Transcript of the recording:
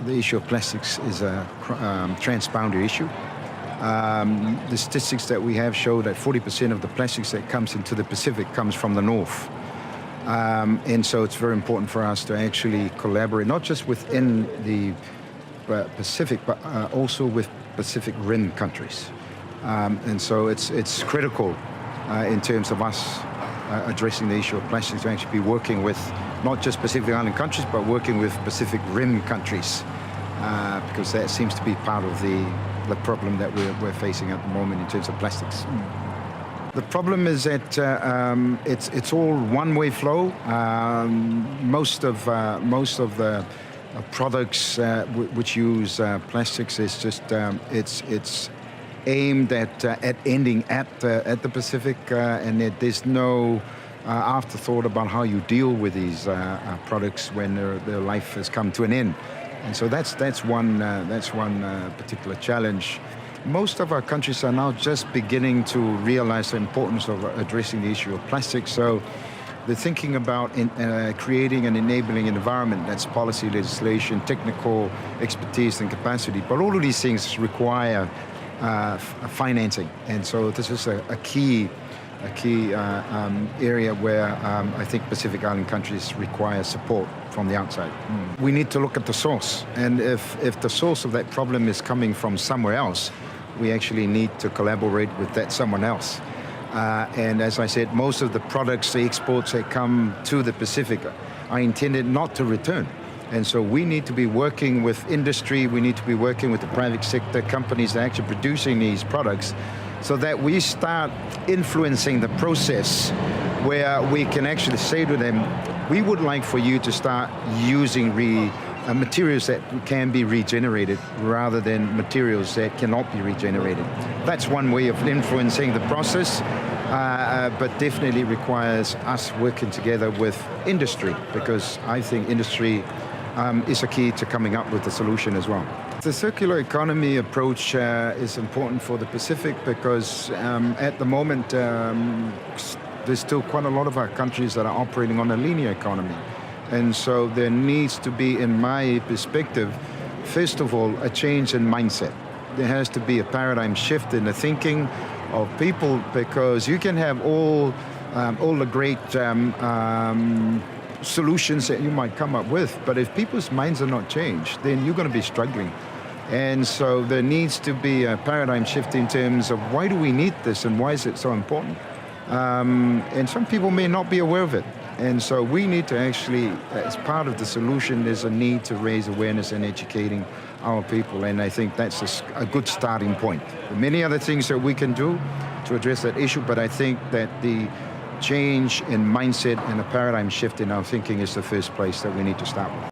the issue of plastics is a transboundary issue. The statistics that we have show that 40% of the plastics that comes into the Pacific comes from the north. And so it's very important for us to actually collaborate, not just within the Pacific, but also with Pacific Rim countries. And so it's critical in terms of us addressing the issue of plastics to actually be working with not just Pacific Island countries, but working with Pacific Rim countries, because that seems to be part of the problem that we're facing at the moment in terms of plastics. The problem is that it's all one-way flow. Most of the products which use plastics is just it's aimed at ending at the Pacific, and there's no afterthought about how you deal with these products when their life has come to an end. And so that's one particular challenge. Most of our countries are now just beginning to realize the importance of addressing the issue of plastics. So they're thinking about creating an enabling environment. That's policy, legislation, technical expertise and capacity. But all of these things require financing. And so this is a key area where I think Pacific Island countries require support from the outside. We need to look at the source. And if the source of that problem is coming from somewhere else, we actually need to collaborate with that someone else. And as I said, most of the products, the exports that come to the Pacific are intended not to return. And so we need to be working with industry, we need to be working with the private sector, companies that are actually producing these products, so that we start influencing the process where we can actually say to them, we would like for you to start using materials that can be regenerated rather than materials that cannot be regenerated. That's one way of influencing the process, but definitely requires us working together with industry, because I think industry is a key to coming up with the solution as well. The circular economy approach is important for the Pacific because at the moment there's still quite a lot of our countries that are operating on a linear economy. And so there needs to be, in my perspective, first of all, a change in mindset. There has to be a paradigm shift in the thinking of people, because you can have all the great solutions that you might come up with, but if people's minds are not changed, then you're going to be struggling. And so there needs to be a paradigm shift in terms of why do we need this and why is it so important? And some people may not be aware of it. And so we need to actually, as part of the solution, there's a need to raise awareness and educating our people, and I think that's a good starting point. There are many other things that we can do to address that issue, but I think that the change in mindset and a paradigm shift in our thinking is the first place that we need to start with.